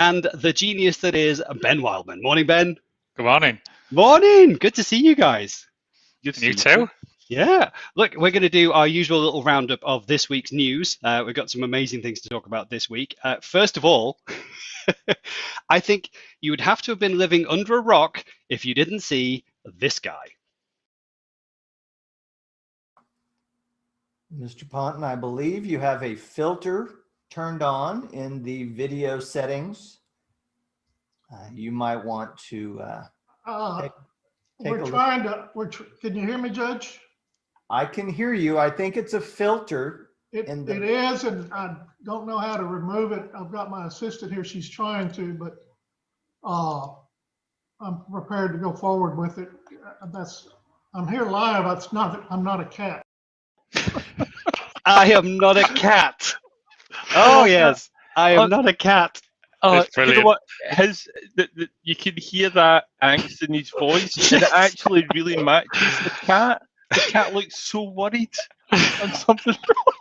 and the genius that is Ben Wildman. Morning, Ben. Good morning. Morning. Good to see you guys. Good to You see too? Yeah. Look, we're going to do our usual little roundup of this week's news. We've got some amazing things to talk about this week. First of all, I think you would have to have been living under a rock if you didn't see this guy. Mr. Ponton, I believe you have a filter turned on in the video settings. You might want to take we're a trying to, can you hear me, Judge? I can hear you. I think it's a filter. It is, and I don't know how to remove it. I've got my assistant here. She's trying to, but I'm prepared to go forward with it. I'm here live. I'm not a cat. I am not a cat. Oh, yes. I am not a cat. Oh, It's brilliant. you know what? You can hear that angst in his voice, and it actually really matches the cat. The cat looks so worried on something wrong.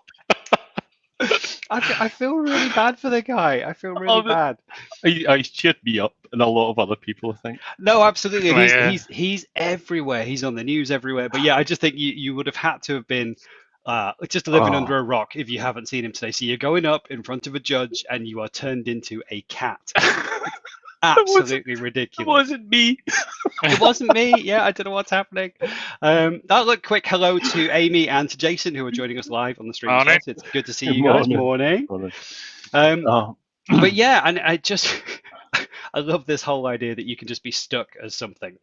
I feel really bad for the guy. I feel really bad. He's cheered me up, and a lot of other people, I think. No, absolutely. Oh, yeah. He's everywhere. He's on the news everywhere. But yeah, I just think you would have had to have been just living under a rock if you haven't seen him today. So you're going up in front of a judge and you are turned into a cat. Absolutely ridiculous. It wasn't me. It wasn't me. Yeah, I don't know what's happening. Look, quick hello to Amy and to Jason who are joining us live on the stream. Morning. It's good to see Good you guys. morning. Morning. Oh. But yeah, and I just I love this whole idea that you can just be stuck as something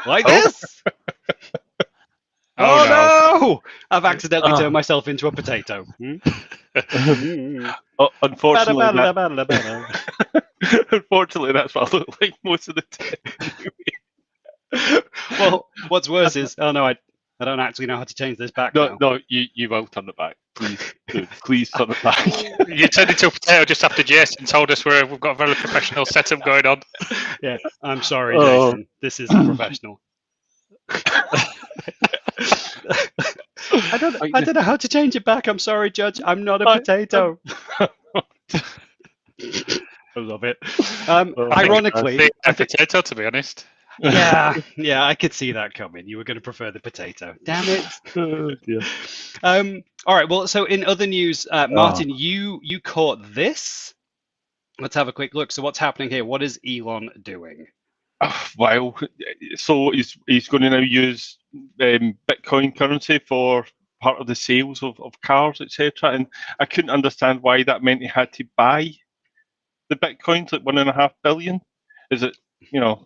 like this. Oh no! I've accidentally turned myself into a potato. Unfortunately, unfortunately, that's what I look like most of the time. Well, what's worse is, oh no, I don't actually know how to change this back now. No, you will turn it back. Please turn it back. You turned into a potato just after Jason told us we've got a very professional setup going on. Yeah, I'm sorry, Jason. This isn't professional. I don't know how to change it back. I'm sorry, Judge. I'm not a potato. I love it. Ironically, A potato, to be honest. yeah, I could see that coming. You were going to prefer the potato. Damn it. Yeah. All right. Well, so in other news, Martin, you caught this. Let's have a quick look. So what's happening here? What is Elon doing? Well, so he's going to now use Bitcoin currency for part of the sales of cars, etc. And I couldn't understand why that meant he had to buy the Bitcoins at 1.5 billion. Is it, I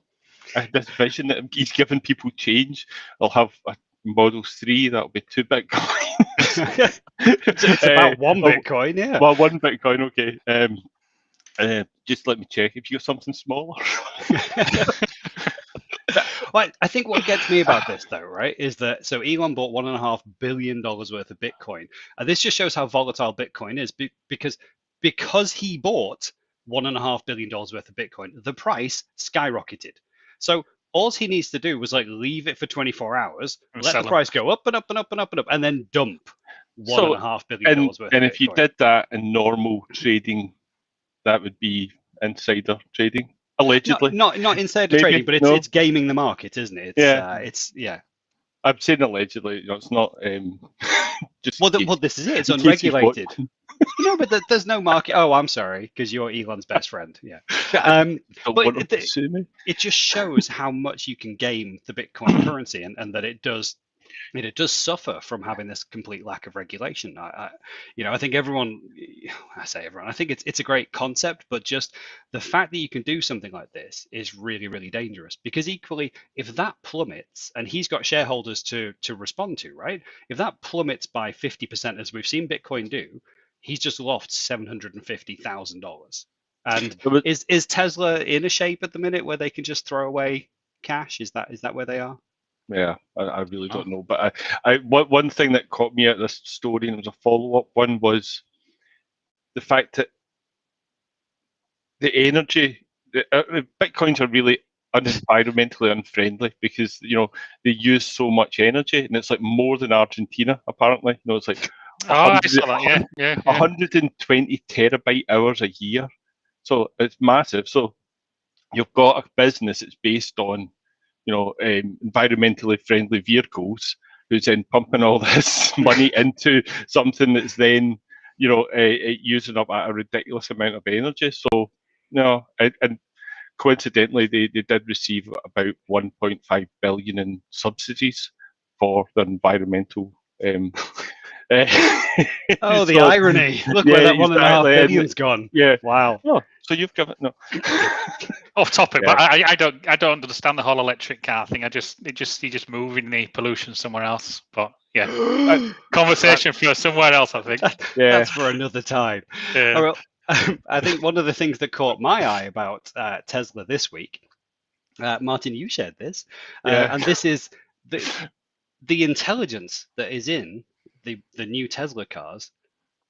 had this vision that he's giving people change. I'll have a Model 3, that'll be 2 Bitcoin. It's about 1 Bitcoin, yeah. Well, 1 Bitcoin, okay. Just let me check if you got something smaller. Well, I think what gets me about this, though, right, is that so Elon bought $1.5 billion worth of Bitcoin. And this just shows how volatile Bitcoin is because he bought $1.5 billion worth of Bitcoin, the price skyrocketed. So all he needs to do was leave it for 24 hours, let the price go up and up and up and up and up, and then dump $1.5 billion worth of Bitcoin. And if you did that in normal trading, that would be insider trading, allegedly. Not insider trading, but it's gaming the market, isn't it? I'm saying allegedly. It's not just. Well, this is it. It's unregulated. No, but there's no market. Oh, I'm sorry, because you're Elon's best friend. Yeah. But it just shows how much you can game the Bitcoin currency, and that it does suffer from having this complete lack of regulation. I think everyone. I think it's a great concept, but just the fact that you can do something like this is really, really dangerous. Because equally, if that plummets, and he's got shareholders to respond to, right? If that plummets by 50%, as we've seen Bitcoin do, he's just lost $750,000. And is Tesla in a shape at the minute where they can just throw away cash? Is that where they are? Yeah, I really don't know. But one thing that caught me at this story, and it was a follow-up one, was the fact that the energy, Bitcoins are really environmentally unfriendly because they use so much energy, and it's more than Argentina apparently. It's 120 terabyte hours a year. So it's massive. So you've got a business that's based on, environmentally friendly vehicles, who's then pumping all this money into something that's then, using up a ridiculous amount of energy. So, and coincidentally, they did receive about 1.5 billion in subsidies for their environmental. Oh, the irony! Look where that $1.5 billion's gone. Yeah. Wow. Oh, so you've given no. Off topic, Yeah. but I don't understand the whole electric car thing. You just moving the pollution somewhere else. But yeah, conversation for somewhere else, I think. Yeah. That's for another time. Yeah. Oh, well, I think one of the things that caught my eye about Tesla this week, Martin, you shared this, and this is the intelligence that is in the new Tesla cars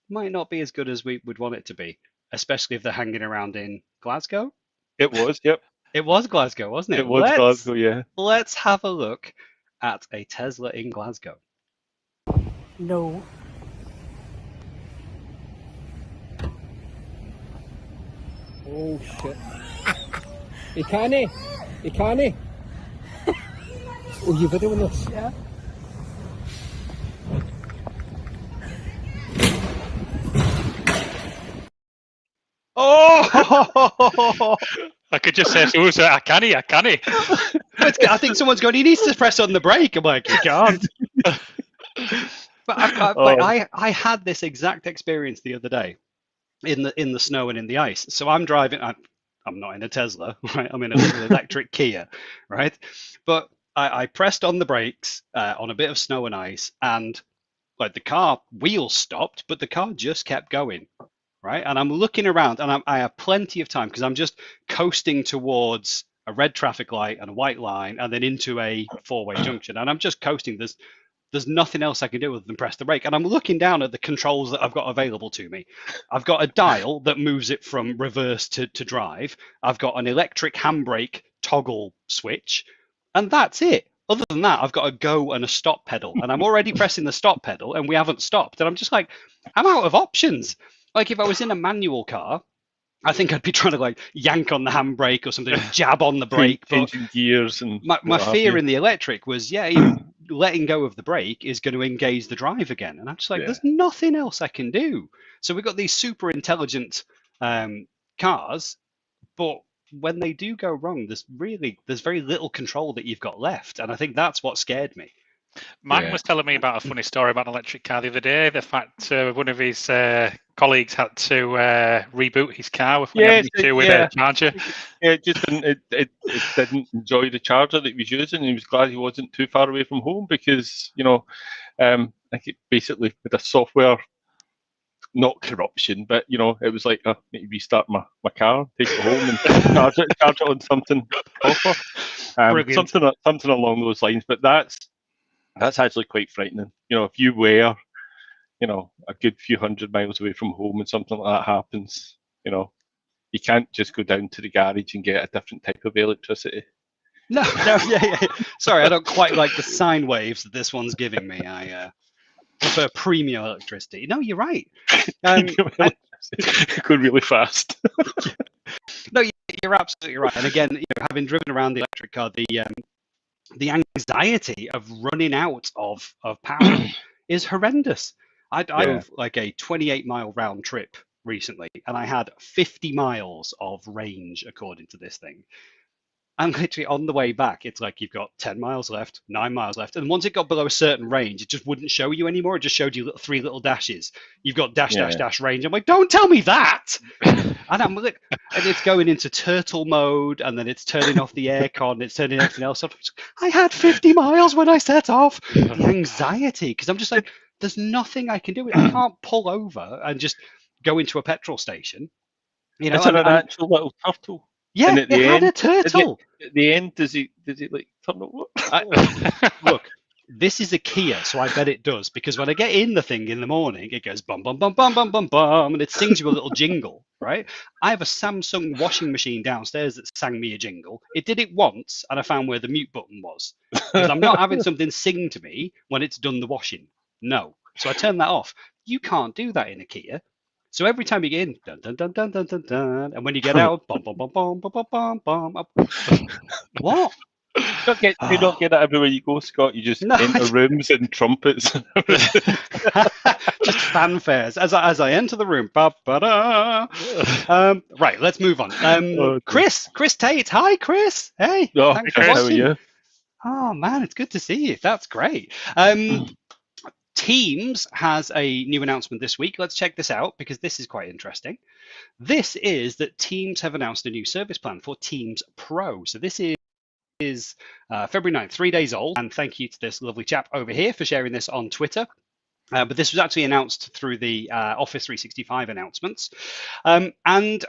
might not be as good as we would want it to be, especially if they're hanging around in Glasgow. It was, yep. It was Glasgow, wasn't it? It was Glasgow, yeah. Let's have a look at a Tesla in Glasgow. No. Oh shit. He can't. Oh, you videoing this? Yeah. Oh! I could just say, I can't. I think someone's going, he needs to press on the brake. I'm like, you can't. But I had this exact experience the other day in the snow and in the ice. So I'm driving. I'm not in a Tesla, right? I'm in a little electric Kia, right? But I pressed on the brakes on a bit of snow and ice, and like the car wheels stopped, but the car just kept going, right? And I'm looking around, and I have plenty of time because I'm just coasting towards a red traffic light and a white line, and then into a four-way junction, and I'm just coasting. There's nothing else I can do other than press the brake. And I'm looking down at the controls that I've got available to me. I've got a dial that moves it from reverse to drive. I've got an electric handbrake toggle switch. And that's it. Other than that, I've got a go and a stop pedal. And I'm already pressing the stop pedal and we haven't stopped. And I'm just like, I'm out of options. Like if I was in a manual car, I think I'd be trying to like yank on the handbrake or something, jab on the brake. Changing gears and my fear in the electric was, letting go of the brake is going to engage the drive again. And I'm just like, there's nothing else I can do. So we've got these super intelligent cars, but when they do go wrong, there's very little control that you've got left. And I think that's what scared me. Mike was telling me about a funny story about an electric car the other day. The fact one of his colleagues had to reboot his car with a charger. Yeah, it didn't enjoy the charger that he was using. He was glad he wasn't too far away from home because I think it basically with a software, not corruption, but it was like I need to restart my car, take it home, and charge it on something proper, something along those lines. But that's actually quite frightening. If you were, a good few hundred miles away from home and something like that happens, you can't just go down to the garage and get a different type of electricity. No, yeah. Sorry, I don't quite like the sine waves that this one's giving me. I prefer premium electricity. No, you're right. Go really fast. No, you're absolutely right. And again, having driven around the electric car, the anxiety of running out of power is horrendous. I drove like a 28-mile round trip recently, and I had 50 miles of range according to this thing. And literally on the way back, it's like you've got 10 miles left, 9 miles left. And once it got below a certain range, it just wouldn't show you anymore. It just showed you three little dashes. You've got dash range. I'm like, don't tell me that. And I'm like, and it's going into turtle mode, and then it's turning off the aircon, it's turning everything else off. I had 50 miles when I set off. The anxiety, because I'm just like, there's nothing I can do. I can't pull over and just go into a petrol station. It's an actual little turtle. Yeah, it had a turtle. At the end, does he like turn over? Look, this is a Kia, so I bet it does, because when I get in the thing in the morning, it goes bum bum bum bum bum bum bum, and it sings you a little jingle, right? I have a Samsung washing machine downstairs that sang me a jingle. It did it once, and I found where the mute button was, because I'm not having something sing to me when it's done the washing. No, so I turned that off. You can't do that in a Kia. So every time you get in, dun dun dun dun dun dun dun, and when you get out, bum bum bum bum bum bum bum bum. What? You don't get that everywhere you go, Scott. You just enter rooms and trumpets. Just fanfares as I enter the room. Right, let's move on. Chris Tate. Hi, Chris. Hey, thanks for watching. Oh man, it's good to see you. That's great. Teams has a new announcement this week. Let's check this out because this is quite interesting. This is that Teams have announced a new service plan for Teams Pro. So this is February 9th, 3 days old. And thank you to this lovely chap over here for sharing this on Twitter. But this was actually announced through the Office 365 announcements. And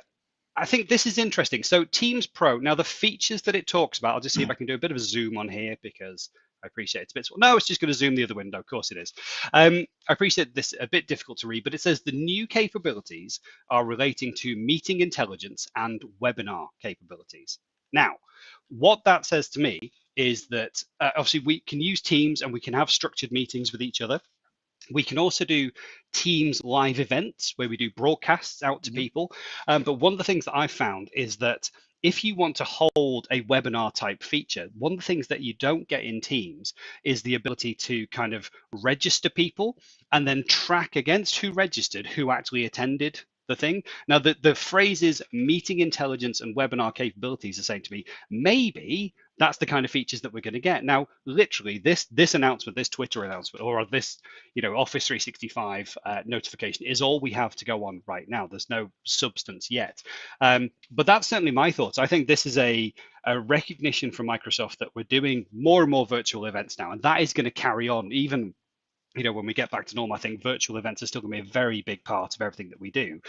I think this is interesting. So Teams Pro, now the features that it talks about, I'll just see if I can do a bit of a zoom on here because I appreciate it's a bit, no, it's just going to zoom the other window. Of course it is. I appreciate this a bit difficult to read, but it says the new capabilities are relating to meeting intelligence and webinar capabilities. Now, what that says to me is that obviously we can use Teams and we can have structured meetings with each other. We can also do Teams live events where we do broadcasts out to people. But one of the things that I've found is that if you want to hold a webinar type feature, one of the things that you don't get in Teams is the ability to kind of register people and then track against who registered, who actually attended the thing. Now, the phrases meeting intelligence and webinar capabilities are saying to me, maybe that's the kind of features that we're going to get. Now, literally, this announcement, this Twitter announcement, or this Office 365 notification is all we have to go on right now. There's no substance yet. But that's certainly my thoughts. I think this is a recognition from Microsoft that we're doing more and more virtual events now, and that is going to carry on even when we get back to normal. I think virtual events are still going to be a very big part of everything that we do.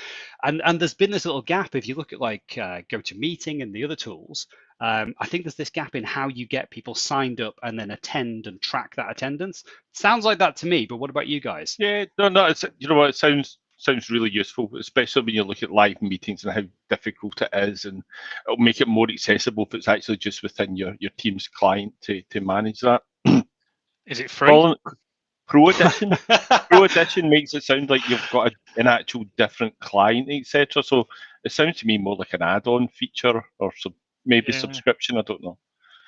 And there's been this little gap. If you look at like GoToMeeting and the other tools, I think there's this gap in how you get people signed up and then attend and track that attendance. Sounds like that to me, but what about you guys? Yeah, no, it's, what, it sounds really useful, especially when you look at live meetings and how difficult it is, and it'll make it more accessible if it's actually just within your Teams client to manage that. Is it free? Pro Edition makes it sound like you've got an actual different client, etc. So it sounds to me more like an add-on feature or maybe subscription. I don't know.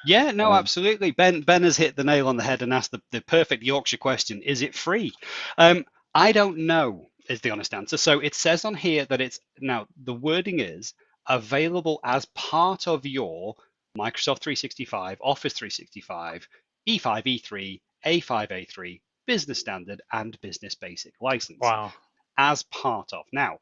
Yeah, no, absolutely. Ben has hit the nail on the head and asked the perfect Yorkshire question: is it free? I don't know, is the honest answer. So it says on here that it's now the wording is available as part of your Microsoft 365, Office 365, E5, E3, A5, A3. Business Standard and Business Basic license. Wow. As part of. Now,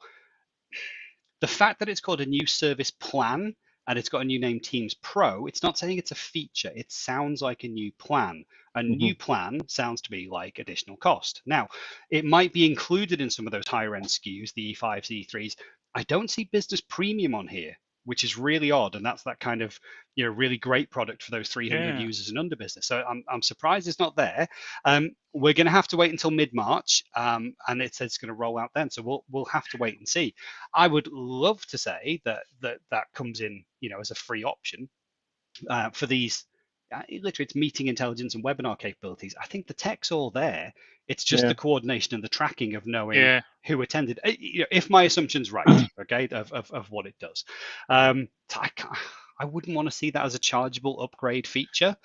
the fact that it's called a new service plan and it's got a new name, Teams Pro, it's not saying it's a feature. It sounds like a new plan. A new plan sounds to me like additional cost. Now, it might be included in some of those higher end SKUs, the E5s, E3s. I don't see Business Premium on here, which is really odd, and that's that kind of really great product for those 300 users and under business. So I'm surprised it's not there. We're going to have to wait until mid-March, and it says it's going to roll out then. So we'll have to wait and see. I would love to say that comes in as a free option for these. Literally, it's meeting intelligence and webinar capabilities. I think the tech's all there. It's just the coordination and the tracking of knowing who attended. If my assumption's right, okay, of what it does. I wouldn't want to see that as a chargeable upgrade feature.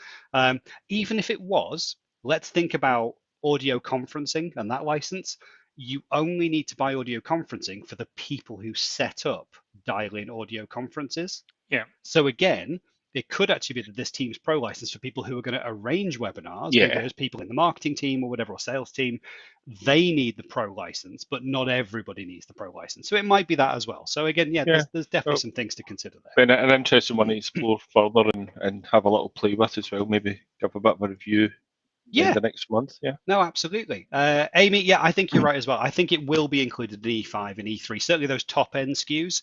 Even if it was, let's think about audio conferencing and that license. You only need to buy audio conferencing for the people who set up dial-in audio conferences. Yeah. So again, it could actually be this Teams Pro license for people who are going to arrange webinars. Maybe there's people in the marketing team or whatever, or sales team. They need the Pro license, but not everybody needs the Pro license. So it might be that as well. So again, there's definitely some things to consider there. And an interesting one to explore further and have a little play with as well. Maybe give a bit of a review in the next month. Yeah. No, absolutely. Amy, I think you're right as well. I think it will be included in E5 and E3, certainly those top end SKUs.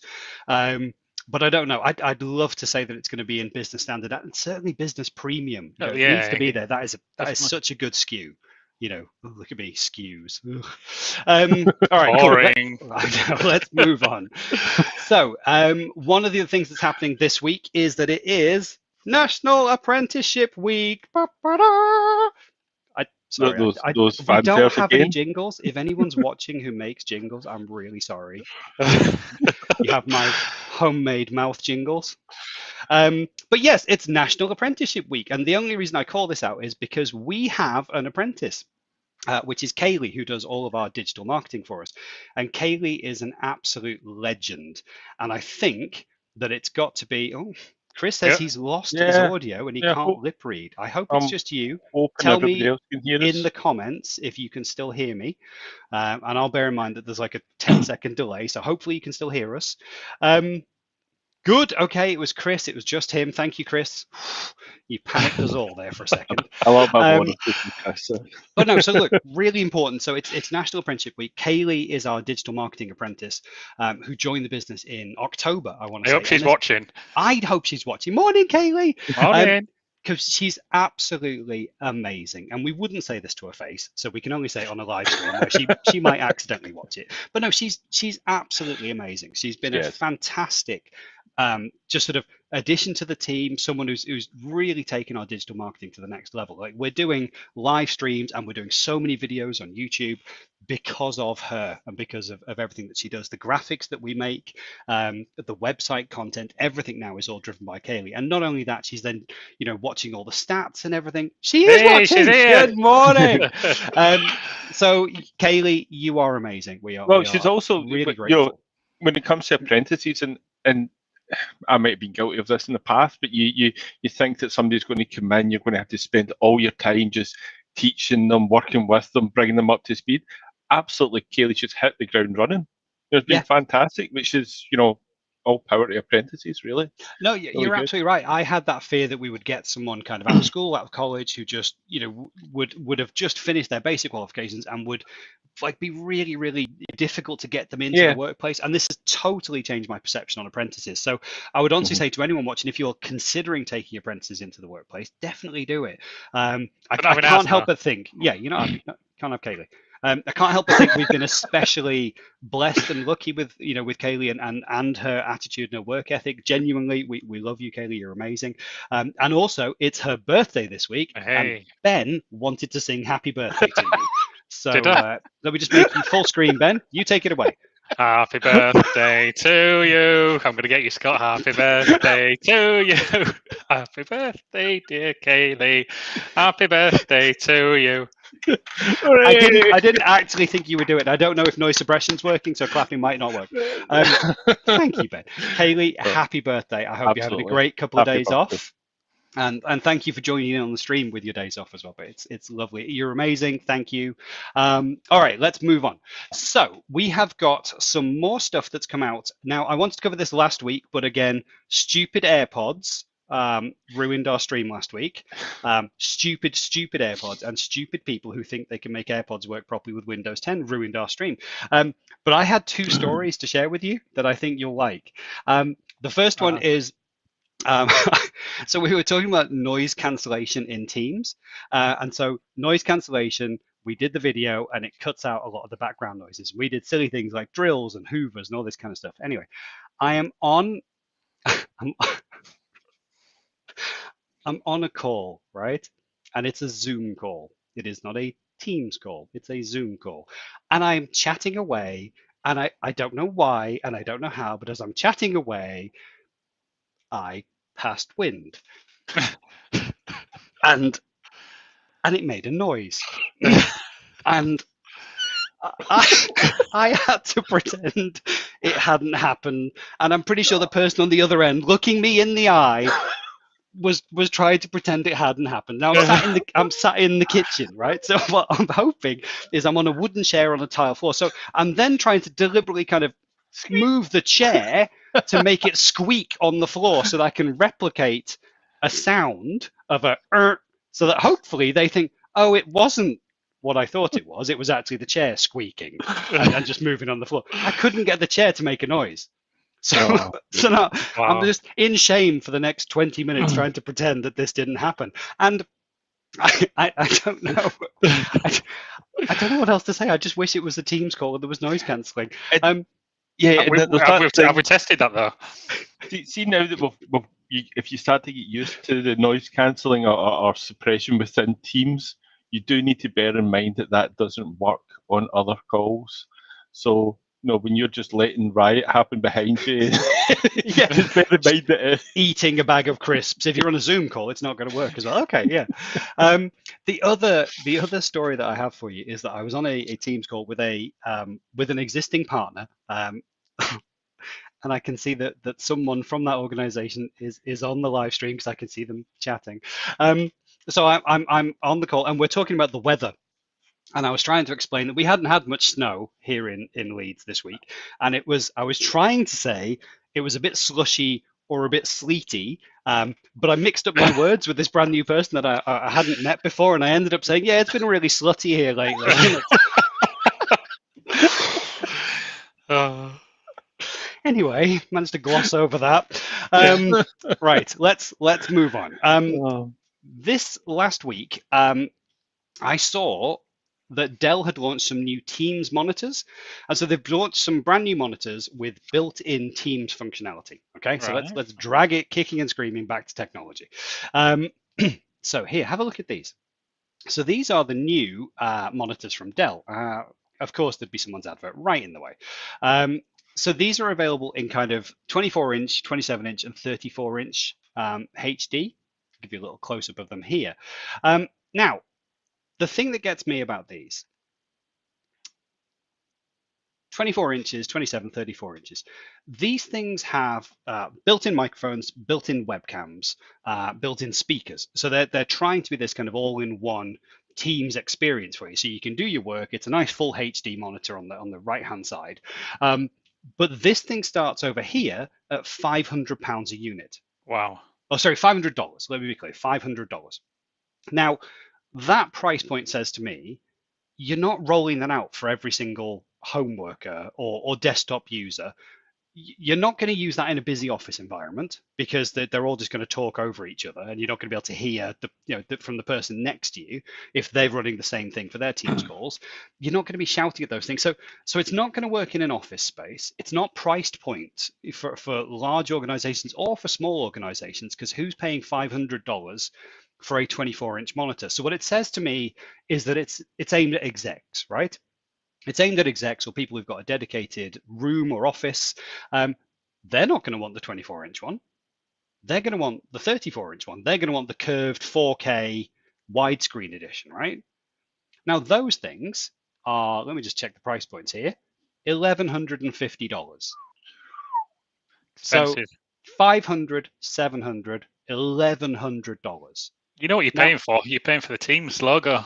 But I don't know. I'd love to say that it's going to be in Business Standard and certainly Business Premium. It needs to be there. That is such a good SKU. Look at me, SKUs. All right, boring. Cool. Let's move on. So, one of the other things that's happening this week is that it is National Apprenticeship Week. Sorry, those we don't fanfares have any again. jingles. If anyone's watching who makes jingles, I'm really sorry. You have my homemade mouth jingles. But yes, it's National Apprenticeship Week, and the only reason I call this out is because we have an apprentice, which is Kaylee, who does all of our digital marketing for us. And Kaylee is an absolute legend, and I think that it's got to be. Oh, Chris says he's lost his audio and he can't lip read. I hope it's just you. Tell me in the comments if you can still hear me. And I'll bear in mind that there's like a 10-second delay, so hopefully you can still hear us. Good. Okay, it was Chris. It was just him. Thank you, Chris. You panicked us all there for a second. I love my water. But no, so look, really important. So it's National Apprenticeship Week. Kaylee is our digital marketing apprentice who joined the business in October, I want to say. I hope she's watching. I hope she's watching. Morning, Kaylee. Morning. Because she's absolutely amazing. And we wouldn't say this to her face, so we can only say it on a live stream where she might accidentally watch it. But no, she's absolutely amazing. She's been a fantastic just sort of addition to the team, someone who's really taken our digital marketing to the next level. Like, we're doing live streams and we're doing so many videos on YouTube because of her and because of everything that she does. The graphics that we make, the website content, everything now is all driven by Kaylee. And not only that, she's then, watching all the stats and everything. She is watching. She's here. Good morning. So Kaylee, you are amazing. She's also really great. When it comes to apprentices, and I might have been guilty of this in the past, but you think that somebody's going to come in, you're going to have to spend all your time just teaching them, working with them, bringing them up to speed. Absolutely, Kaylee just hit the ground running. It's been fantastic, which is, all power to apprentices, really. No, you're absolutely right. I had that fear that we would get someone kind of out of school, out of college, who just, would have just finished their basic qualifications and would be really, really difficult to get them into the workplace. And this has totally changed my perception on apprentices. So I would honestly say to anyone watching, if you're considering taking apprentices into the workplace, definitely do it. I can't help but think, can't have Kaylee. I can't help but think we've been especially blessed and lucky with Kaylee and her attitude and her work ethic. Genuinely, we love you, Kaylee. You're amazing. And also, it's her birthday this week. Hey. And Ben wanted to sing happy birthday to you. So let me just make you full screen, Ben. You take it away. Happy birthday to you. I'm going to get you, Scott. Happy birthday to you. Happy birthday, dear Kaylee. Happy birthday to you. I didn't actually think you would do it. I don't know if noise suppression's working, so clapping might not work. Thank you, Ben. Kaylee, happy birthday. I hope you're having a great couple of days off. And thank you for joining in on the stream with your days off as well. But it's lovely. You're amazing. Thank you. All right, let's move on. So we have got some more stuff that's come out. Now, I wanted to cover this last week, but again, stupid AirPods ruined our stream last week. Stupid AirPods and stupid people who think they can make AirPods work properly with Windows 10 ruined our stream. But I had two stories to share with you that I think you'll like. The first one is, so we were talking about noise cancellation in Teams. And so noise cancellation, we did the video and it cuts out a lot of the background noises. We did silly things like drills and hoovers and all this kind of stuff. Anyway, I'm on a call, right? And it's a Zoom call. It is not a Teams call. It's a Zoom call. And I'm chatting away, and I don't know why, and I don't know how, but as I'm chatting away, I passed wind. and it made a noise. And I had to pretend it hadn't happened. And I'm pretty sure the person on the other end looking me in the eye was trying to pretend it hadn't happened. Now I'm sat in the kitchen, right? So what I'm hoping is I'm on a wooden chair on a tile floor. So I'm then trying to deliberately kind of move the chair to make it squeak on the floor so that I can replicate a sound of a so that hopefully they think, oh, it wasn't what I thought it was. It was actually the chair squeaking and just moving on the floor. I couldn't get the chair to make a noise. So now I'm just in shame for the next 20 minutes trying to pretend that this didn't happen. And I don't know. I don't know what else to say. I just wish it was a Teams call and there was noise cancelling. Have we tested that though? See now that if you start to get used to the noise cancelling or suppression within Teams, you do need to bear in mind that that doesn't work on other calls. So, when you're just letting riot happen behind you, just bear in mind that eating a bag of crisps. If you're on a Zoom call, it's not going to work as well. Okay, yeah. The other story that I have for you is that I was on a Teams call with an existing partner, and I can see that someone from that organization is on the live stream because I can see them chatting. So I'm on the call and we're talking about the weather. And I was trying to explain that we hadn't had much snow here in Leeds this week. And I was trying to say it was a bit slushy or a bit sleety, but I mixed up my words with this brand new person that I hadn't met before. And I ended up saying, yeah, it's been really slutty here lately. Anyway, managed to gloss over that. Right, let's move on. This last week, I saw that Dell had launched some new Teams monitors. And so they've launched some brand new monitors with built-in Teams functionality. Okay, so let's drag it kicking and screaming back to technology. So here, have a look at these. So these are the new monitors from Dell. Of course, there'd be someone's advert right in the way. So these are available in kind of 24-inch, 27-inch, and 34-inch HD. I'll give you a little close-up of them here. Now, the thing that gets me about these, 24 inches, 27, 34 inches, these things have built-in microphones, built-in webcams, built-in speakers. So they're trying to be this kind of all-in-one Teams experience for you. So you can do your work. It's a nice full HD monitor on the right-hand side. But this thing starts over here at £500 a unit. Wow. Oh, sorry, $500. Let me be clear, $500. Now, that price point says to me, you're not rolling that out for every single home worker or desktop user. You're not going to use that in a busy office environment because they're all just going to talk over each other, and you're not going to be able to hear from the person next to you if they're running the same thing for their Teams calls. You're not going to be shouting at those things. So it's not going to work in an office space. It's not priced point for large organizations or for small organizations, because who's paying $500 for a 24-inch monitor? So what it says to me is that it's aimed at execs, right? It's aimed at execs or people who've got a dedicated room or office. They're not going to want the 24-inch one. They're going to want the 34-inch one. They're going to want the curved 4K widescreen edition, right? Now, those things are, let me just check the price points here, $1,150. So $500, $700, $1,100. You know what you're paying for? You're paying for the Teams logo.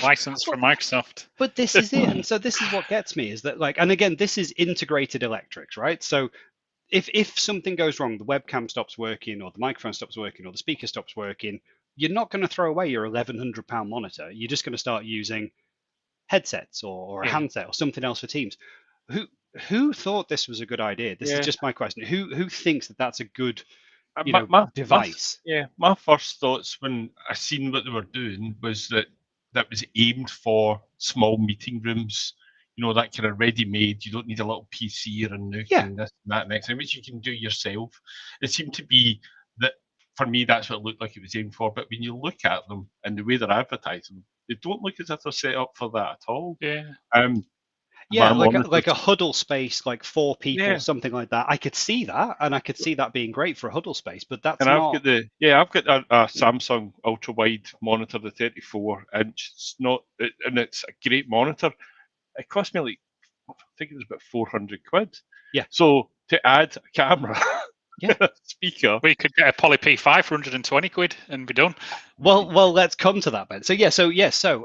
License from Microsoft. But this is it. And so this is what gets me is that, and again, this is integrated electrics, right? So if something goes wrong, the webcam stops working or the microphone stops working or the speaker stops working, you're not going to throw away your £1,100 monitor. You're just going to start using headsets or a handset or something else for Teams. Who thought this was a good idea? This is just my question. Who thinks that that's a good device? My first thoughts when I seen what they were doing was that was aimed for small meeting rooms, that kind of ready-made. You don't need a little PC or a NUC and this and that next thing, which you can do yourself. It seemed to be that, for me, that's what it looked like it was aimed for. But when you look at them and the way they're advertising, they don't look as if they're set up for that at all. Yeah, like a huddle space, like 4 people, something like that. I could see that, and I could see that being great for a huddle space, but that's not. I've got a Samsung ultra wide monitor, the 34-inch. It's a great monitor. It cost me I think it was about £400. Yeah. So to add a camera, a speaker, we could get a Poly P5 for £120 and be done. Well, let's come to that, Ben. So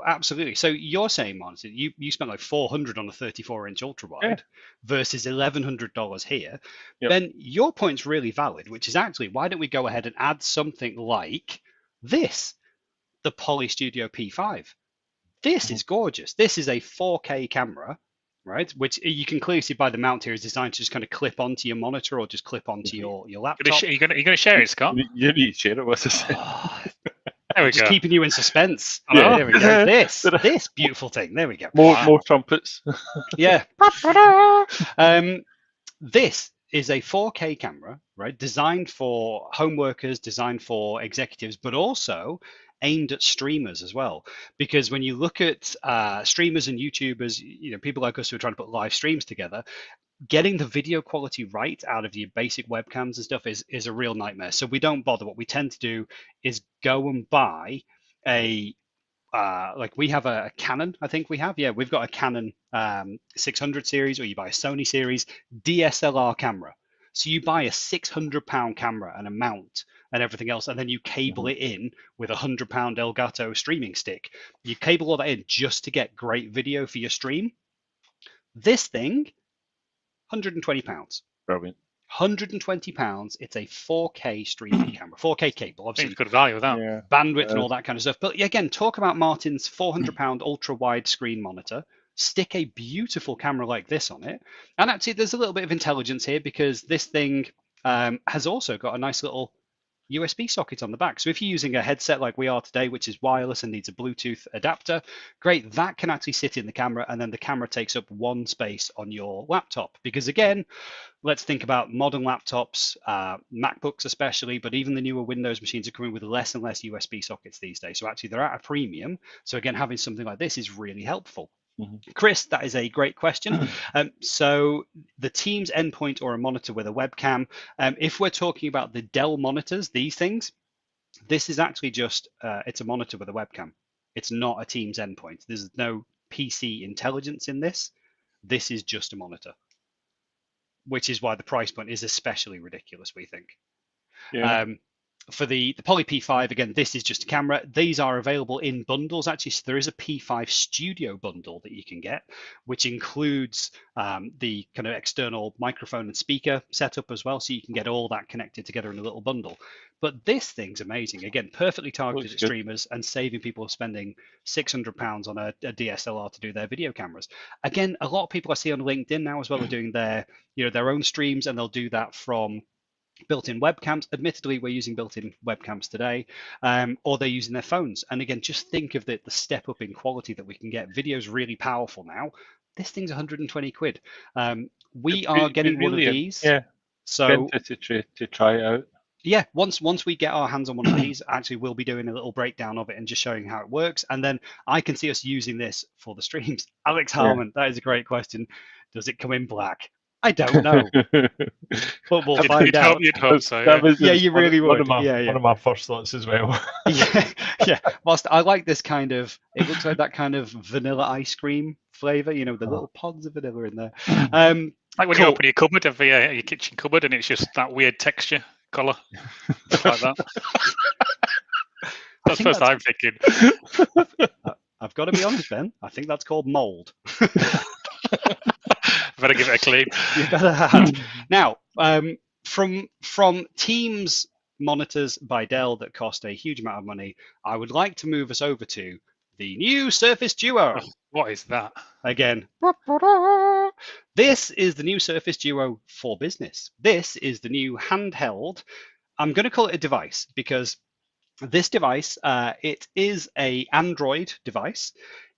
absolutely. So you're saying, Martin, you spent like $400 on a 34-inch ultra wide versus $1,100 here. Yep. Then your point's really valid, which is actually, why don't we go ahead and add something like this, the Poly Studio P5? This is gorgeous. This is a 4K camera, right? Which you can clearly see by the mount here is designed to just kind of clip onto your monitor or just clip onto your laptop. You're going to share it, Scott? You need to share it with us. There we just go. Keeping you in suspense. Yeah. There we go. This beautiful thing. There we go. More trumpets. Yeah. This is a 4K camera, right? Designed for home workers, designed for executives, but also aimed at streamers as well. Because when you look at streamers and YouTubers, people like us who are trying to put live streams together, getting the video quality right out of your basic webcams and stuff is a real nightmare. So we don't bother. What we tend to do is go and buy a like we have a Canon, I think we've got a Canon 600 series, or you buy a Sony series DSLR camera. So you buy a £600 camera and a mount and everything else, and then you cable it in with a £100 Elgato streaming stick. You cable all that in just to get great video for your stream. This thing, £120. Brilliant. £120. It's a 4K streaming camera, 4K cable. Obviously, good value with that. Yeah. Bandwidth and all that kind of stuff. But again, talk about Martin's £400 ultra wide screen monitor. Stick a beautiful camera like this on it, and actually, there's a little bit of intelligence here because this thing has also got a nice little USB socket on the back. So if you're using a headset like we are today, which is wireless and needs a Bluetooth adapter, great, that can actually sit in the camera, and then the camera takes up one space on your laptop. Because again, let's think about modern laptops, MacBooks especially, but even the newer Windows machines are coming with less and less USB sockets these days. So actually they're at a premium. So again, having something like this is really helpful. Chris, that is a great question. So the Teams endpoint or a monitor with a webcam, if we're talking about the Dell monitors, these things, this is actually just, it's a monitor with a webcam. It's not a Teams endpoint. There's no PC intelligence in this. This is just a monitor, which is why the price point is especially ridiculous, we think. Yeah. For the Poly P5, again, this is just a camera. These are available in bundles, actually. So there is a P5 Studio bundle that you can get, which includes the kind of external microphone and speaker setup as well. So you can get all that connected together in a little bundle. But this thing's amazing. Again, perfectly targeted at streamers and saving people spending £600 on a DSLR to do their video cameras. Again, a lot of people I see on LinkedIn now as well are doing their own streams, and they'll do that from built-in webcams. Admittedly, we're using built-in webcams today, or they're using their phones. And again, just think of the step up in quality that we can get. Video's really powerful now. This thing's 120 quid. We are getting one of these. Yeah. So to try it out. Yeah, once we get our hands on one of these, actually we'll be doing a little breakdown of it and just showing how it works. And then I can see us using this for the streams. Alex Harmon, that is a great question. Does it come in black? I don't know. But we'll find out. You'd hope so. Yeah, you really would. One of my first thoughts as well. yeah. Whilst I like this kind of, it looks like that kind of vanilla ice cream flavor, the little pods of vanilla in there. Like when you open your cupboard, your kitchen cupboard, and it's just that weird texture, colour, like that. That's first I'm thinking. I've got to be honest, Ben. I think that's called mold. Better give it a clean. You better have. Now, from Teams monitors by Dell that cost a huge amount of money, I would like to move us over to the new Surface Duo. What is that? Again, this is the new Surface Duo for business. This is the new handheld. I'm going to call it a device because this device, it is an Android device.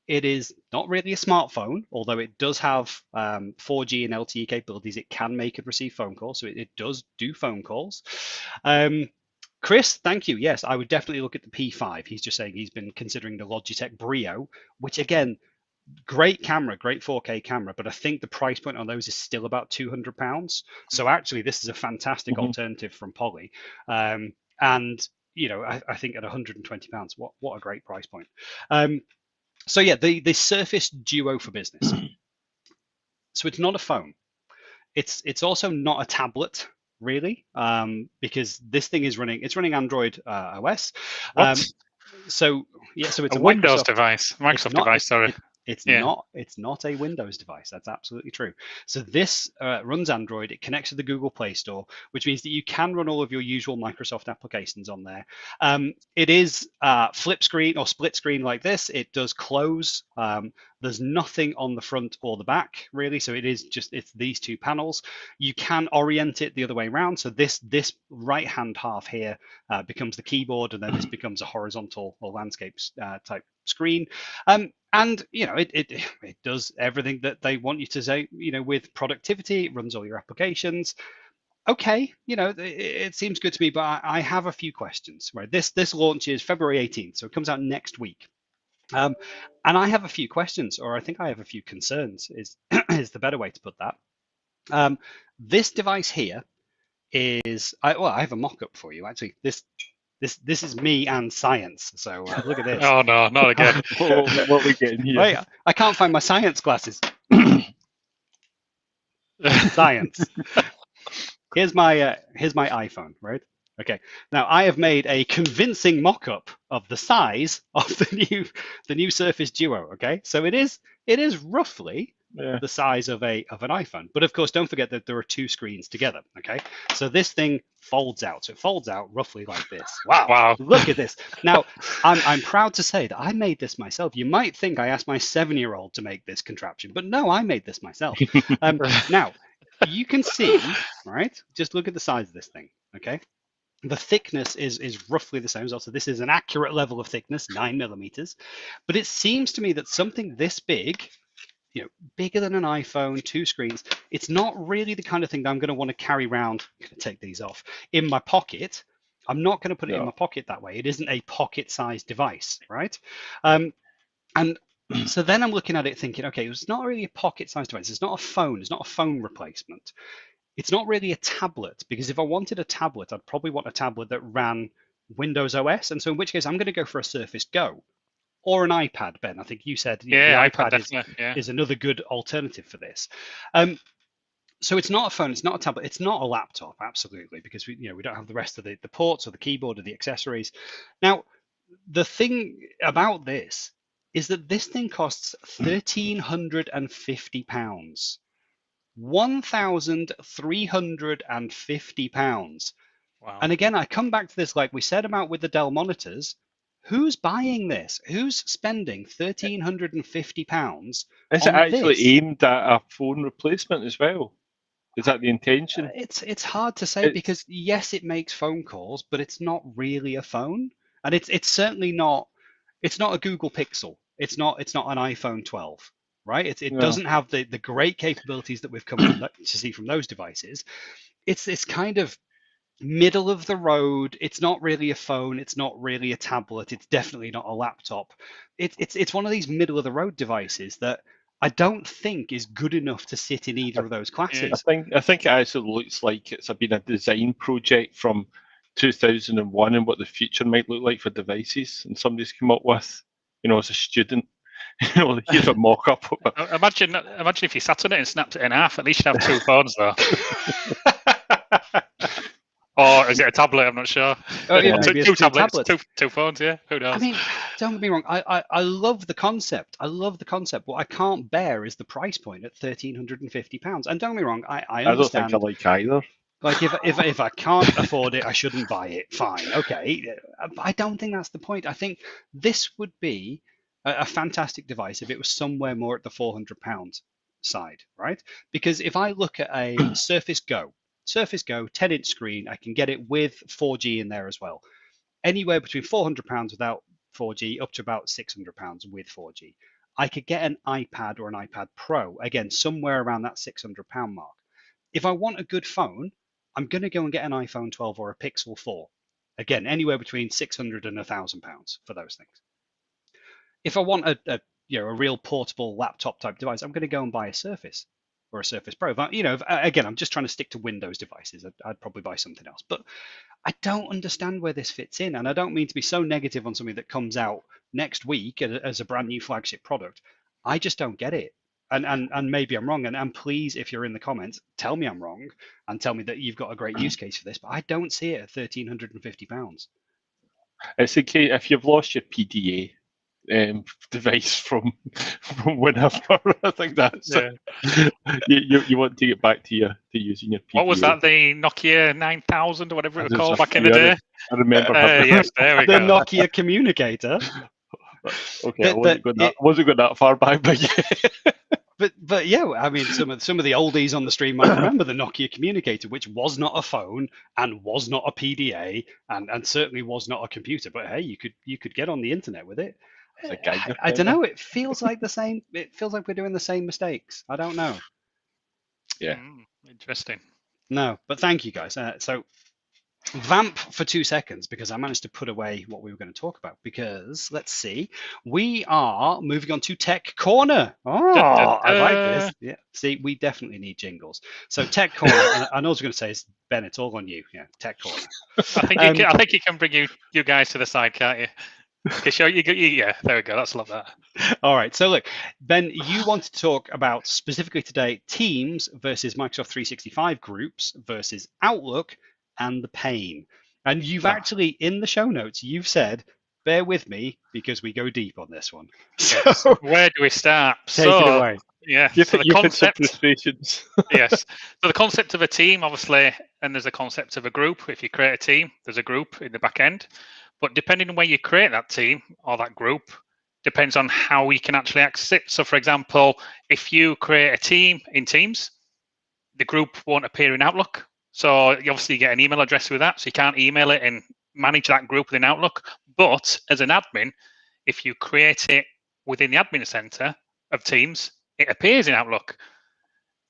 It is not really a smartphone, although it does have 4G and LTE capabilities. It can make and receive phone calls, so it does do phone calls. Chris, thank you. Yes, I would definitely look at the P5. He's just saying he's been considering the Logitech Brio, which again, great camera, great 4K camera, but I think the price point on those is still about £200. So actually, this is a fantastic alternative from Poly. And I think at £120, what a great price point. So yeah, the Surface Duo for business. So it's not a phone. It's also not a tablet, really, because this thing is running Android OS. So it's a Windows device, Microsoft device. Sorry. It's not a Windows device. That's absolutely true. So this runs Android. It connects to the Google Play Store, which means that you can run all of your usual Microsoft applications on there. It is flip screen or split screen like this. It does close. There's nothing on the front or the back, really. So it's these two panels. You can orient it the other way around. So this right-hand half here becomes the keyboard, and then this becomes a horizontal or landscapes type screen. And it does everything that they want you to say. With productivity, it runs all your applications. okay, it seems good to me, but I have a few questions. Right, this launches February 18th, so it comes out next week. And I have a few questions, or I think I have a few concerns. Is is the better way to put that? This device here is I have a mock-up for you actually. This is me and science. So look at this. Oh no, not again. what are we getting here? Wait, I can't find my science glasses. Science. Here's my iPhone, right? Okay. Now I have made a convincing mock-up of the size of the new Surface Duo. Okay, so it is roughly the size of an iPhone, but of course don't forget that there are two screens together. Okay, so this thing folds out. So it folds out roughly like this. Wow! Look at this. Now I'm proud to say that I made this myself. You might think I asked my 7-year-old to make this contraption, but no, I made this myself. Now you can see, right? Just look at the size of this thing. Okay. The thickness is roughly the same as well. So this is an accurate level of thickness, 9mm. But it seems to me that something this big, bigger than an iPhone, two screens, it's not really the kind of thing that I'm going to want to carry around. I'm going to take these off in my pocket. I'm not going to put it in my pocket that way. It isn't a pocket-sized device, right? And so then I'm looking at it thinking, okay, it's not really a pocket-sized device. It's not a phone. It's not a phone replacement. It's not really a tablet, because if I wanted a tablet, I'd probably want a tablet that ran Windows OS. And so in which case, I'm going to go for a Surface Go or an iPad, Ben. I think you said the iPad is another good alternative for this. So it's not a phone, it's not a tablet, it's not a laptop, absolutely, because we don't have the rest of the ports or the keyboard or the accessories. Now, the thing about this is that this thing costs £1,350. £1,350. Wow. And again, I come back to this, like we said about with the Dell monitors. Who's buying this? Who's spending £1,350? Is it actually aimed at a phone replacement as well? Is that the intention? It's hard to say, because yes, it makes phone calls, but it's not really a phone, and it's certainly not. It's not a Google Pixel. It's not an iPhone 12. Right? It doesn't have the great capabilities that we've come to see from those devices. It's kind of middle of the road. It's not really a phone. It's not really a tablet. It's definitely not a laptop. It's one of these middle of the road devices that I don't think is good enough to sit in either of those classes. I think it actually looks like it's been a design project from 2001 and what the future might look like for devices, and somebody's come up with, as a student. Here's a mock-up. Imagine if you sat on it and snapped it in half. At least you'd have two phones, though. Or is it a tablet? I'm not sure. Two tablets, two phones. Yeah, who knows? I mean, don't get me wrong. I love the concept. What I can't bear is the price point at £1,350. And don't get me wrong. I understand. I don't think I like either. Like if I can't afford it, I shouldn't buy it. Fine, okay. I don't think that's the point. I think this would be a fantastic device if it was somewhere more at the £400 side, right? Because if I look at a Surface Go, 10-inch screen, I can get it with 4G in there as well. Anywhere between £400 without 4G up to about £600 with 4G. I could get an iPad or an iPad Pro, again, somewhere around that £600 mark. If I want a good phone, I'm going to go and get an iPhone 12 or a Pixel 4. Again, anywhere between £600 and £1,000 for those things. If I want a real portable laptop type device, I'm going to go and buy a Surface or a Surface Pro. Again, I'm just trying to stick to Windows devices. I'd probably buy something else. But I don't understand where this fits in, and I don't mean to be so negative on something that comes out next week as a brand new flagship product. I just don't get it. And maybe I'm wrong. And please, if you're in the comments, tell me I'm wrong and tell me that you've got a great use case for this. But I don't see it at £1,350. It's okay if you've lost your PDA device from whenever. I think that's you want to get back to using your PDA. What was that? The Nokia 9000 or whatever it was called back in the day. I remember. Yes, there we go. The Nokia communicator. Okay, I wasn't going that far back, but yeah. But yeah, I mean, some of the oldies on the stream might remember the Nokia communicator, which was not a phone and was not a PDA and certainly was not a computer. But hey, you could get on the internet with it. I don't know. It feels like the same. It feels like we're doing the same mistakes. I don't know. Yeah. Interesting. No, but thank you guys. So vamp for 2 seconds because I managed to put away what we were going to talk about because let's see, we are moving on to Tech Corner. I like this. Yeah, see, we definitely need jingles. So Tech Corner, and all I was going to say is Ben, it's all on you. Yeah, Tech Corner. I think you can bring you guys to the side, can't you? Yeah, there we go. That's a lot better. All right. So look, Ben, you want to talk about specifically today Teams versus Microsoft 365 groups versus Outlook and the pain. And you've actually, in the show notes, you've said, bear with me because we go deep on this one. So where do we start? Take it away. Yeah. So the concept. Yes. So the concept of a team, obviously, and there's a concept of a group. If you create a team, there's a group in the back end. But depending on where you create that team or that group, depends on how we can actually access it. So, for example, if you create a team in Teams, the group won't appear in Outlook. So you obviously get an email address with that, so you can't email it and manage that group within Outlook. But as an admin, if you create it within the admin center of Teams, it appears in Outlook.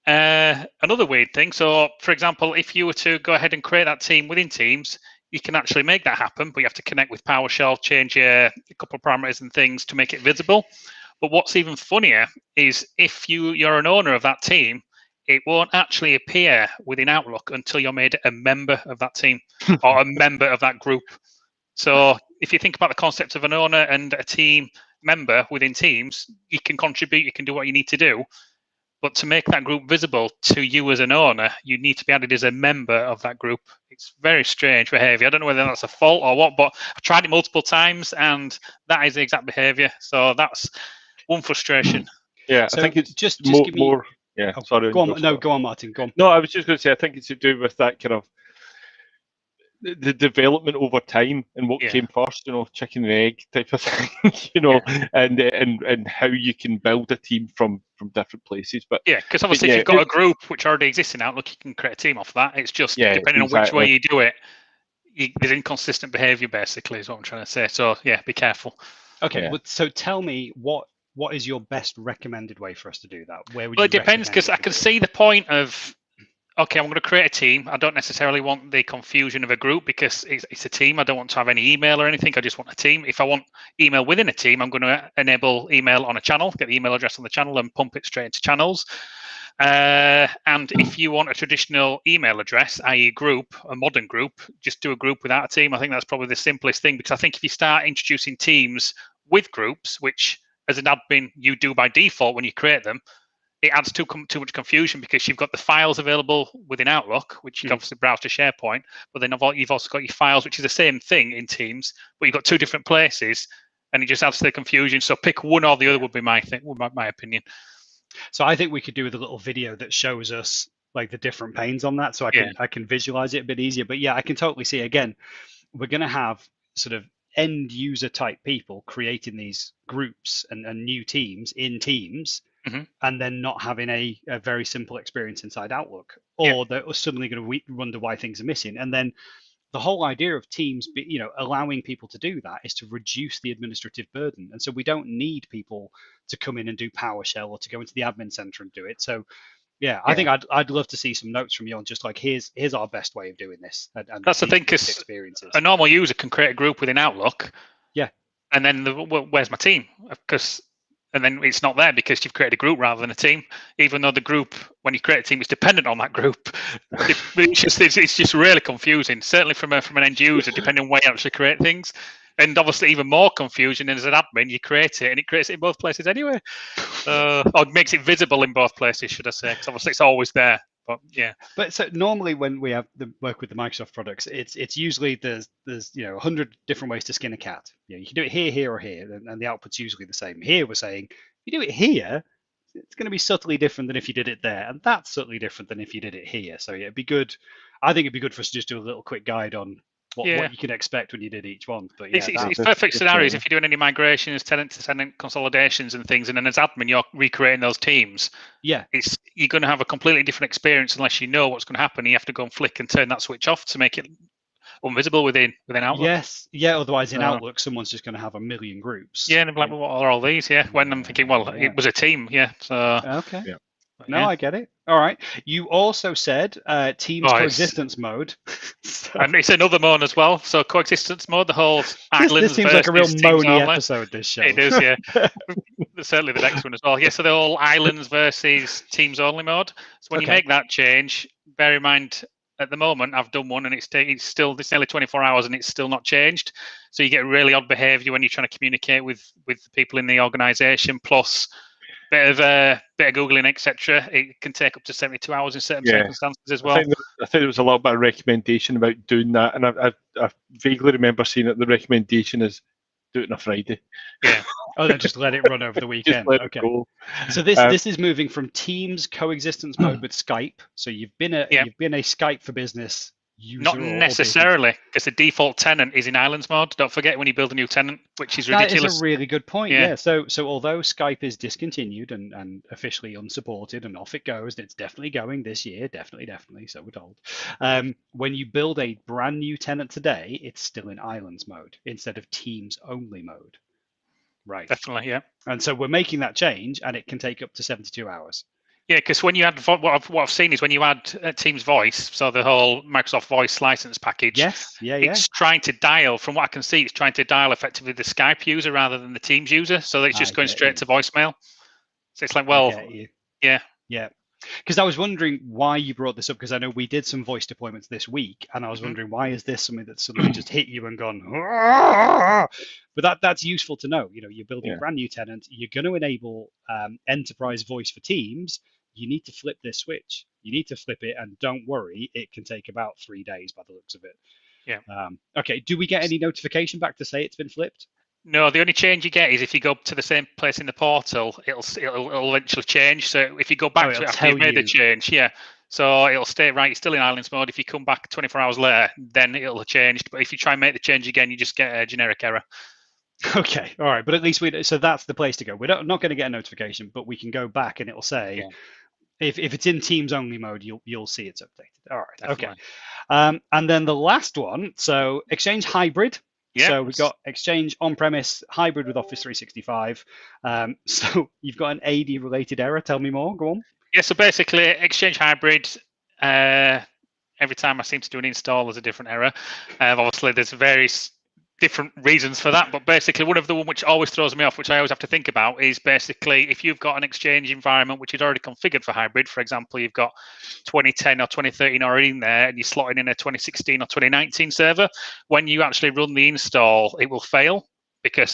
Another weird thing, so for example, if you were to go ahead and create that team within Teams, you can actually make that happen, but you have to connect with PowerShell, change a couple of parameters and things to make it visible. But what's even funnier is if you're an owner of that team, it won't actually appear within Outlook until you're made a member of that team or a member of that group. So if you think about the concept of an owner and a team member within Teams, you can contribute, you can do what you need to do. But to make that group visible to you as an owner, you need to be added as a member of that group. It's very strange behavior. I don't know whether that's a fault or what, but I've tried it multiple times and that is the exact behavior. So that's one frustration. Yeah, so I think it's just give me more. Yeah, sorry. Go on. No, go on, Martin. Go on. No, I was just going to say, I think it's to do with that kind of the development over time and what came first, chicken and egg type of thing, and how you can build a team from different places. But yeah, because obviously if you've got a group which already exists in Outlook, you can create a team off that. It's just depending on which way you do it, there's inconsistent behavior basically is what I'm trying to say. So yeah, be careful. Okay, so tell me what is your best recommended way for us to do that? Where would well, it depends because I can see the point of, okay, I'm going to create a team. I don't necessarily want the confusion of a group because it's a team. I don't want to have any email or anything. I just want a team. If I want email within a team, I'm going to enable email on a channel, get the email address on the channel and pump it straight into channels. And if you want a traditional email address, i.e. group, a modern group, just do a group without a team. I think that's probably the simplest thing because I think if you start introducing teams with groups, which as an admin you do by default when you create them, it adds too much confusion because you've got the files available within Outlook, which you can obviously browse to SharePoint, but then you've also got your files, which is the same thing in Teams, but you've got two different places, and it just adds to the confusion. So pick one or the other would be my opinion. So I think we could do with a little video that shows us like the different panes on that, so I can visualize it a bit easier. But yeah, I can totally see again, we're going to have sort of end user type people creating these groups and new teams in Teams. And then not having a very simple experience inside Outlook, or they're suddenly going to wonder why things are missing. And then the whole idea of Teams, allowing people to do that is to reduce the administrative burden. And so we don't need people to come in and do PowerShell or to go into the admin center and do it. So I think I'd love to see some notes from you on just like here's our best way of doing this. And that's the thing, because a normal user can create a group within Outlook. Yeah. And then where's my team? And then it's not there because you've created a group rather than a team, even though the group, when you create a team, is dependent on that group. It's just really confusing, certainly from an end user, depending on where you actually create things. And obviously even more confusion as an admin, you create it and it creates it in both places anyway. Or it makes it visible in both places, should I say, because obviously it's always there. But yeah. But so normally when we have the work with the Microsoft products, it's usually there's 100 different ways to skin a cat. You can do it here, or here, and the output's usually the same. Here we're saying if you do it here, it's going to be subtly different than if you did it there, and that's subtly different than if you did it here. So yeah, it'd be good. I think it'd be good for us to just do a little quick guide on what you can expect when you did each one. But yeah, it's perfect scenarios if you're doing any migrations, tenant-to-tenant consolidations and things, and then as admin you're recreating those teams. Yeah, you're going to have a completely different experience unless you know what's going to happen. You have to go and flick and turn that switch off to make it invisible within Outlook. Yes, otherwise in Outlook someone's just going to have a million groups. Yeah, and what are all these? Yeah, when I'm thinking, well, it was a team. Yeah, so okay. Yeah. No, I get it. All right. You also said Teams coexistence mode. So, and it's another mode as well. So coexistence mode, the whole islands. This seems like a real moany episode, this show. It is, yeah. Certainly the next one as well. Yeah, so the whole islands versus teams only mode. So when you make that change, bear in mind, at the moment, I've done one and it's nearly 24 hours and it's still not changed. So you get really odd behavior when you're trying to communicate with the people in the organization, plus bit of Googling, etc. It can take up to 72 hours in certain circumstances as well. I think there was a little bit of recommendation about doing that, and I vaguely remember seeing that the recommendation is do it on a Friday. Yeah. Oh, then just let it run over the weekend. Okay. So this is moving from Teams coexistence mode with Skype. So you've been a Skype for Business user. Not necessarily, because the default tenant is in islands mode. Don't forget when you build a new tenant, which is ridiculous. That is a really good point. Yeah. So although Skype is discontinued and officially unsupported, and off it goes, and it's definitely going this year, definitely. So we're told. When you build a brand new tenant today, it's still in islands mode instead of Teams only mode. Right. Definitely, yeah. And so we're making that change, and it can take up to 72 hours. Yeah, because when you add what I've seen is when you add Teams Voice, so the whole Microsoft Voice license package. Yes, It's trying to dial, from what I can see, it's trying to dial effectively the Skype user rather than the Teams user, so it's just going straight to voicemail. So it's like, well, yeah. Because I was wondering why you brought this up, because I know we did some voice deployments this week, and I was wondering why is this something that suddenly just hit you and gone, but that's useful to know. You know, you're building a brand new tenant, you're going to enable enterprise voice for Teams. You need to flip this switch. You need to flip it, and don't worry, it can take about 3 days by the looks of it. Yeah. Okay. Do we get any notification back to say it's been flipped? No, the only change you get is if you go to the same place in the portal, it'll eventually change. So if you go back to it after you've made the change, so it'll stay right. It's still in islands mode. If you come back 24 hours later, then it'll have changed. But if you try and make the change again, you just get a generic error. Okay, all right, but at least so that's the place to go. We're not going to get a notification, but we can go back and it'll say if it's in Teams only mode, you'll see it's updated. All right, definitely. Okay. And then the last one, so Exchange Hybrid. Yeah. So we've got Exchange on-premise hybrid with Office 365. So you've got an AD related error. Tell me more. Go on. Yeah. So basically, Exchange Hybrid. Every time I seem to do an install, there's a different error. Obviously, there's various different reasons for that, but basically one of the one which always throws me off, which I always have to think about, is basically if you've got an Exchange environment which is already configured for hybrid. For example, you've got 2010 or 2013 already in there, and you're slotting in a 2016 or 2019 server. When you actually run the install, it will fail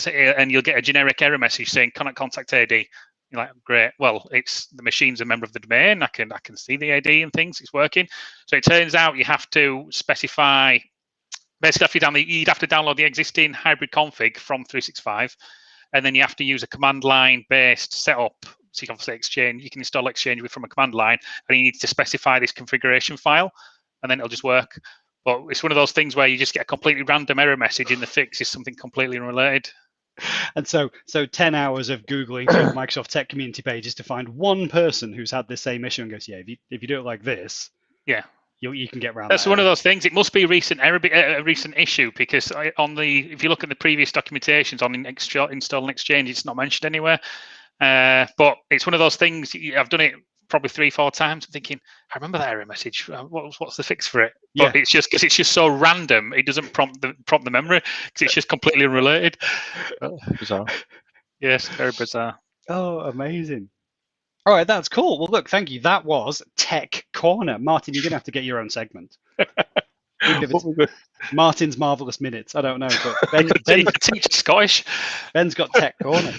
and you'll get a generic error message saying cannot contact AD. You're like, great. Well, it's the machine's a member of the domain. I can see the AD and things. It's working. So it turns out you have to specify. Basically, you'd have to download the existing hybrid config from 365, and then you have to use a command line based setup. So you can obviously Exchange. You can install Exchange from a command line, and you need to specify this configuration file, and then it'll just work. But it's one of those things where you just get a completely random error message, and the fix is something completely unrelated. And so 10 hours of Googling through Microsoft Tech community pages to find one person who's had the same issue and goes, if you do it like this, you can get around. That's one of those things. It must be a recent issue, because if you look at the previous documentations on installing Exchange, it's not mentioned anywhere. But it's one of those things. I've done it probably 3-4 times. I'm thinking, I remember that error message. What's the fix for it? But it's just because it's just so random. It doesn't prompt the memory because it's just completely unrelated. Bizarre. Yes, very bizarre. Oh, amazing. All right, that's cool. Well, look, thank you. That was Tech Corner. Martin, you're going to have to get your own segment. Martin's Marvelous Minutes. I don't know, but Ben Scottish. Ben's got Tech Corner.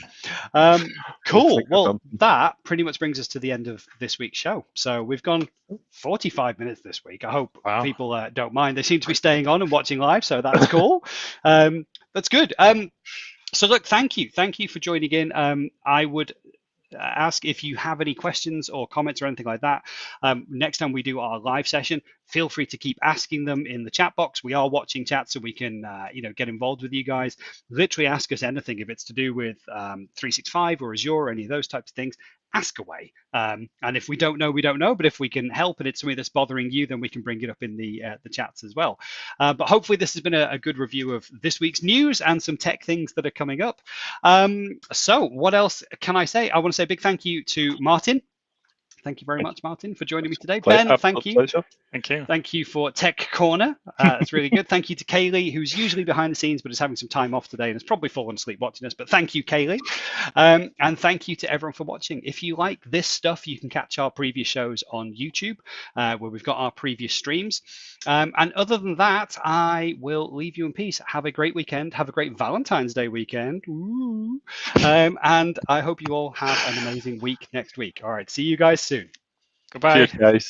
Cool. Well, that pretty much brings us to the end of this week's show. So we've gone 45 minutes this week. I hope people don't mind. They seem to be staying on and watching live, so that's cool. That's good. So look, thank you for joining in. I would ask if you have any questions or comments or anything like that. Next time we do our live session, feel free to keep asking them in the chat box. We are watching chat, so we can get involved with you guys. Literally ask us anything. If it's to do with 365 or Azure or any of those types of things, ask away. And if we don't know, we don't know. But if we can help and it's something that's bothering you, then we can bring it up in the chats as well. But hopefully this has been a good review of this week's news and some tech things that are coming up. So what else can I say? I want to say a big thank you to Martin. Thank you very much, Martin, for joining me today. Ben, thank you. Pleasure. Thank you. Thank you for Tech Corner. That's really good. Thank you to Kaylee, who's usually behind the scenes but is having some time off today and has probably fallen asleep watching us. But thank you, Kaylee. And thank you to everyone for watching. If you like this stuff, you can catch our previous shows on YouTube, where we've got our previous streams. And other than that, I will leave you in peace. Have a great weekend. Have a great Valentine's Day weekend. Ooh. And I hope you all have an amazing week next week. All right. See you guys soon. Goodbye. Cheers, guys.